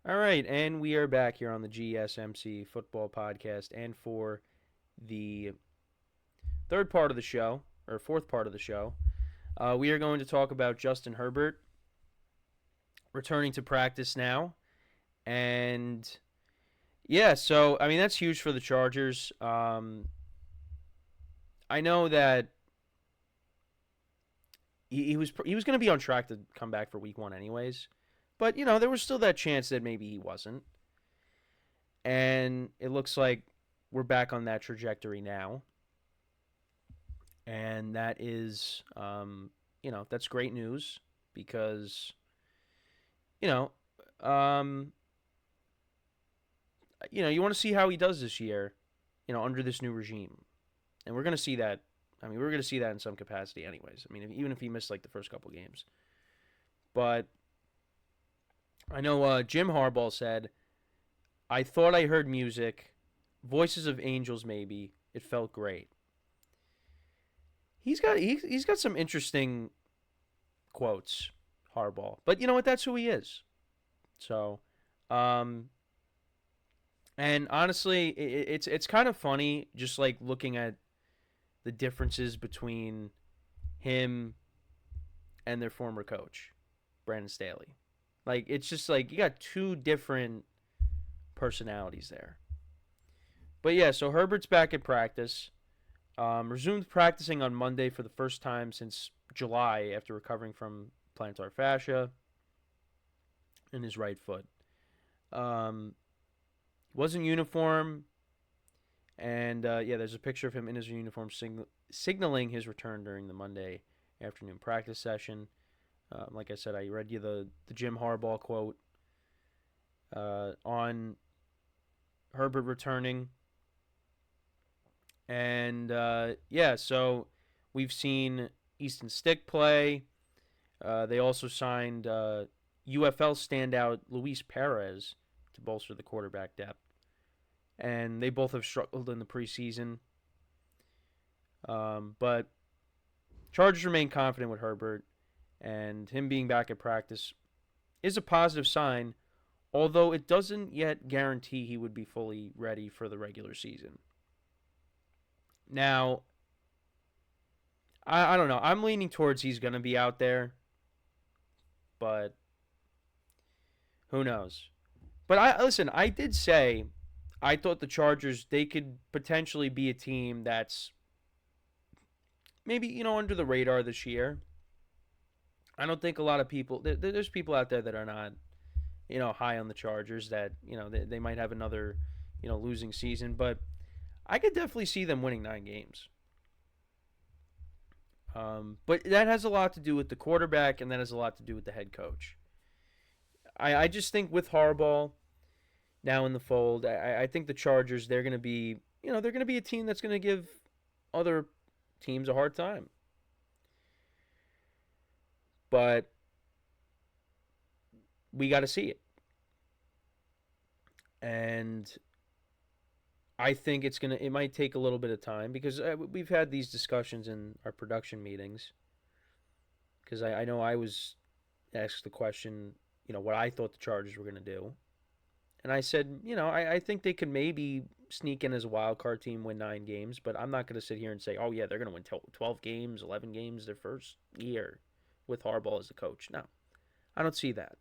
All right, and we are back here on the GSMC Football Podcast, and for the third part of the show, or fourth part of the show, we are going to talk about Justin Herbert returning to practice now, and yeah, so I mean that's huge for the Chargers. I know that he was going to be on track to come back for Week 1 anyways, but there was still that chance that maybe he wasn't. And it looks like we're back on that trajectory now. And that is, that's great news because, you know, um, you want to see how he does this year, under this new regime. And we're going to see that. I mean, we're going to see that in some capacity anyways. I mean, even if he missed like the first couple games. But I know Jim Harbaugh said, I thought I heard music, voices of angels maybe. It felt great. He's got some interesting quotes, Harbaugh. But you know what? That's who he is. So, and honestly, it's kind of funny just like looking at the differences between him and their former coach, Brandon Staley. Like it's just like you got two different personalities there. But yeah, so Herbert's back at practice. Resumed practicing on Monday for the first time since July after recovering from plantar fascia in his right foot. Was in uniform, and there's a picture of him in his uniform signaling his return during the Monday afternoon practice session. Like I said, I read you the Jim Harbaugh quote on Herbert returning. And, so we've seen Easton Stick play. They also signed UFL standout Luis Perez to bolster the quarterback depth. And they both have struggled in the preseason. But Chargers remain confident with Herbert, and him being back at practice is a positive sign, although it doesn't yet guarantee he would be fully ready for the regular season. Now, I don't know. I'm leaning towards he's going to be out there, but who knows? But I did say I thought the Chargers, they could potentially be a team that's maybe, under the radar this year. I don't think a lot of people, there's people out there that are not, high on the Chargers that, they might have another, losing season. But I could definitely see them winning 9 games. But that has a lot to do with the quarterback, and that has a lot to do with the head coach. I just think with Harbaugh now in the fold, I think the Chargers, they're going to be, they're going to be a team that's going to give other teams a hard time. But we got to see it. And I think it might take a little bit of time because we've had these discussions in our production meetings. Because I know I was asked the question, what I thought the Chargers were going to do. And I said, I think they could maybe sneak in as a wild card team, win 9 games, but I'm not going to sit here and say, oh yeah, they're going to win 12 games, 11 games their first year with Harbaugh as the coach. No, I don't see that.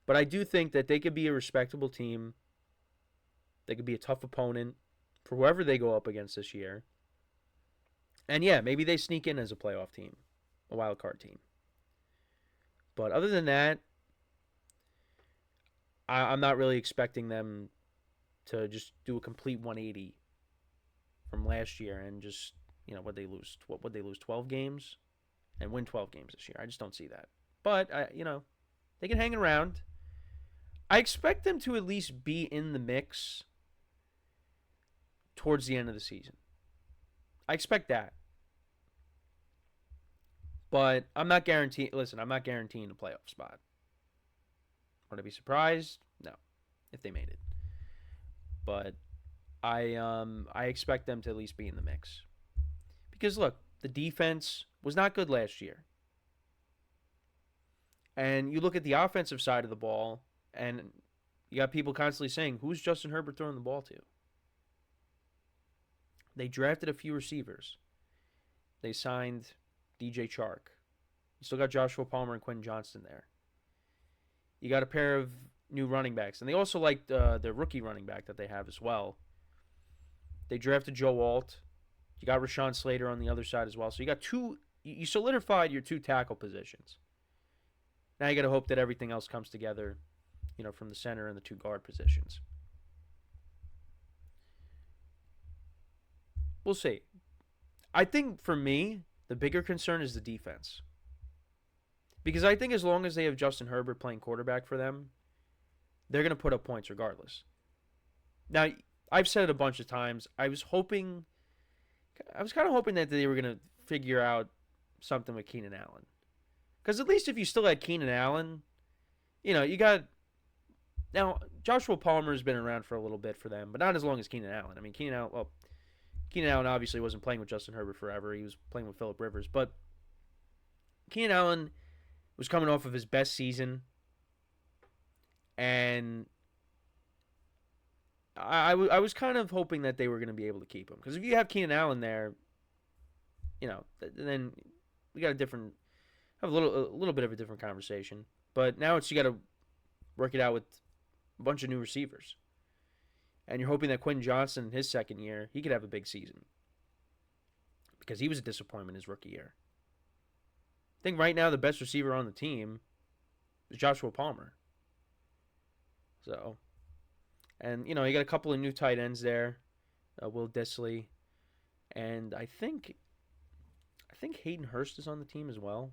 But I do think that they could be a respectable team. They could be a tough opponent for whoever they go up against this year. And yeah, maybe they sneak in as a playoff team, a wild card team. But other than that, I'm not really expecting them to just do a complete 180 from last year and just, what they lose? What would they lose? 12 games and win 12 games this year? I just don't see that. But they can hang around. I expect them to at least be in the mix towards the end of the season. I expect that. But I'm not guaranteeing a playoff spot. Would I be surprised? No, if they made it. But I expect them to at least be in the mix. Because look, the defense was not good last year. And you look at the offensive side of the ball, and You got people constantly saying, who's Justin Herbert throwing the ball to? They drafted a few receivers. They signed DJ Chark. You still got Joshua Palmer and Quentin Johnston there. You got a pair of new running backs. And they also liked the rookie running back that they have as well. They drafted Joe Alt. You got Rashawn Slater on the other side as well. So you got two. You solidified your two tackle positions. Now you got to hope that everything else comes together, from the center and the two guard positions. We'll see. I think for me, the bigger concern is the defense. Because I think as long as they have Justin Herbert playing quarterback for them, they're going to put up points regardless. Now, I've said it a bunch of times. I was kind of hoping that they were going to figure out something with Keenan Allen. Because at least if you still had Keenan Allen, you got... Now, Joshua Palmer has been around for a little bit for them, but not as long as Keenan Allen. I mean, Keenan Allen obviously wasn't playing with Justin Herbert forever. He was playing with Phillip Rivers. But Keenan Allen was coming off of his best season. And I was kind of hoping that they were going to be able to keep him. Because if you have Keenan Allen there, then we got have a little bit of a different conversation. But now you got to work it out with a bunch of new receivers. And you're hoping that Quentin Johnston in his second year, he could have a big season. Because he was a disappointment his rookie year. I think right now the best receiver on the team is Joshua Palmer. So, and, you got a couple of new tight ends there. Will Dissly. And I think Hayden Hurst is on the team as well.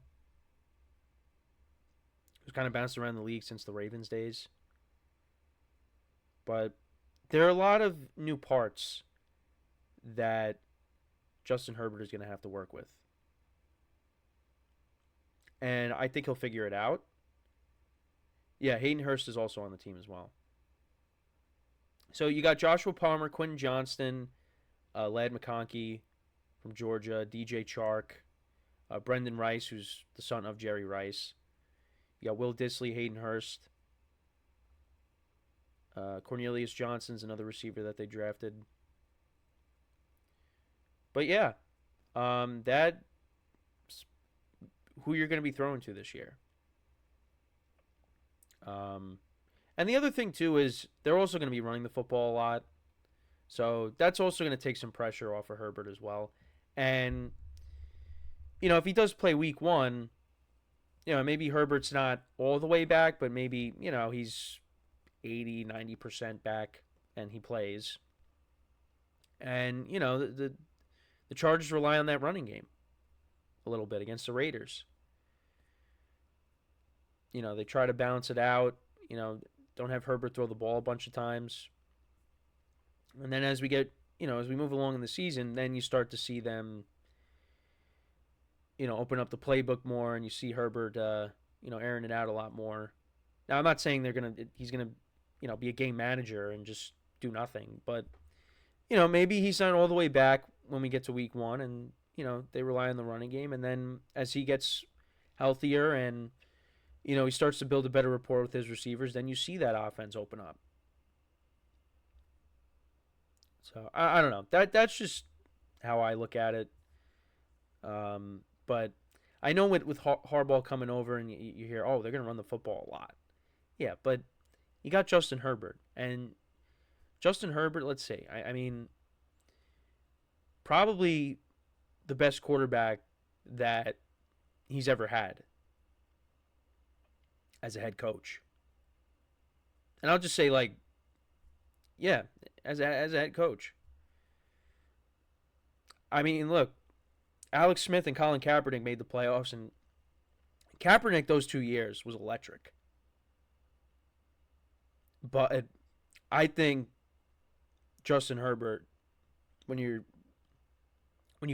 Who's kind of bounced around the league since the Ravens days. But there are a lot of new parts that Justin Herbert is going to have to work with. And I think he'll figure it out. Yeah, Hayden Hurst is also on the team as well. So you got Joshua Palmer, Quentin Johnston, Ladd McConkey from Georgia, DJ Chark, Brendan Rice, who's the son of Jerry Rice. You got Will Dissly, Hayden Hurst. Cornelius Johnson's another receiver that they drafted. But yeah, that's who you're going to be throwing to this year. And the other thing, too, is they're also going to be running the football a lot. So that's also going to take some pressure off of Herbert as well. And, if he does play week one, maybe Herbert's not all the way back, but maybe, he's 80, 90% back and he plays. And, the Chargers rely on that running game a little bit against the Raiders. They try to balance it out. Don't have Herbert throw the ball a bunch of times. And then as we get, as we move along in the season, then you start to see them, open up the playbook more, and you see Herbert, airing it out a lot more. Now, I'm not saying he's gonna, be a game manager and just do nothing, but, maybe he's not all the way back when we get to week one, and, they rely on the running game, and then as he gets healthier and, he starts to build a better rapport with his receivers, then you see that offense open up. So, I don't know. That's just how I look at it. But I know with Harbaugh coming over and you hear, oh, they're going to run the football a lot. Yeah, but you got Justin Herbert. And Justin Herbert, let's see. I mean, probably the best quarterback that he's ever had as a head coach. And I'll just say, yeah, as a head coach. I mean, look, Alex Smith and Colin Kaepernick made the playoffs, and Kaepernick those 2 years was electric. But I think Justin Herbert, when you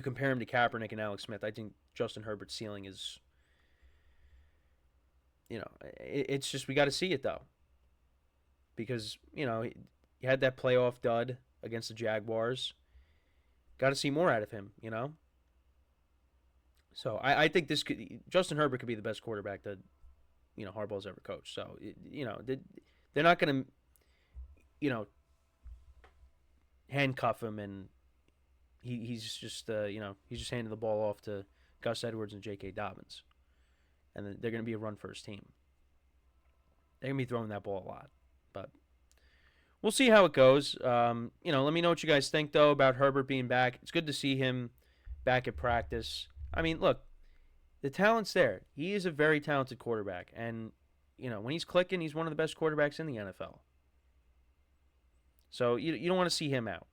compare him to Kaepernick and Alex Smith, I think Justin Herbert's ceiling is, it's just we got to see it though. Because, he had that playoff dud against the Jaguars. Got to see more out of him, So I think Justin Herbert could be the best quarterback that, Harbaugh's ever coached. So, they're not going to, handcuff him, and he's just he's just handing the ball off to Gus Edwards and J.K. Dobbins, and they're going to be a run first team. They're going to be throwing that ball a lot, but we'll see how it goes. Let me know what you guys think though about Herbert being back. It's good to see him back at practice. I mean, look, the talent's there. He is a very talented quarterback, and when he's clicking, he's one of the best quarterbacks in the NFL. So you don't want to see him out.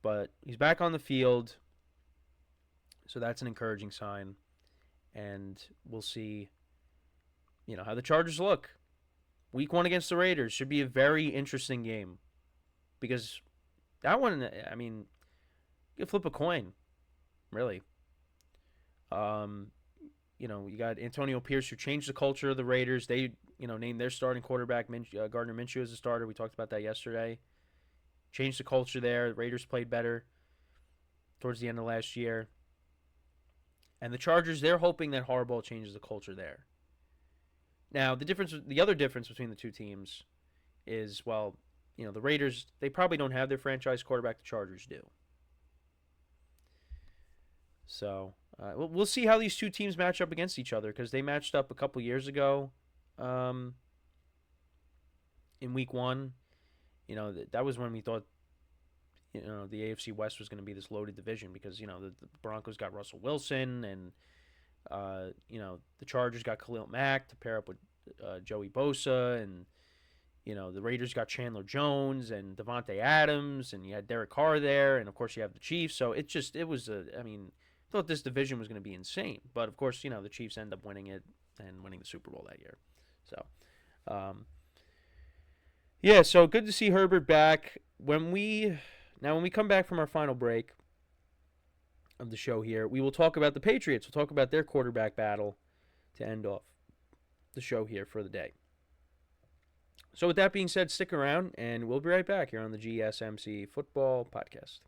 But he's back on the field, so that's an encouraging sign. And we'll see, how the Chargers look. Week 1 against the Raiders should be a very interesting game. Because that one, I mean, you flip a coin, really. You got Antonio Pierce, who changed the culture of the Raiders. They, named their starting quarterback, Gardner Minshew, as a starter. We talked about that yesterday. Changed the culture there. The Raiders played better towards the end of last year. And the Chargers, they're hoping that Harbaugh changes the culture there. Now, the other difference between the two teams is, the Raiders, they probably don't have their franchise quarterback. The Chargers do. So, we'll see how these two teams match up against each other, because they matched up a couple years ago in Week 1. That was when we thought, the AFC West was going to be this loaded division, because, the Broncos got Russell Wilson, and, the Chargers got Khalil Mack to pair up with Joey Bosa, and, the Raiders got Chandler Jones and Devontae Adams, and you had Derek Carr there, and, of course, you have the Chiefs. So I thought this division was going to be insane. But, of course, the Chiefs end up winning it and winning the Super Bowl that year. So, so good to see Herbert back. When we come back from our final break of the show here, we will talk about the Patriots. We'll talk about their quarterback battle to end off the show here for the day. So with that being said, stick around, and we'll be right back here on the GSMC Football Podcast.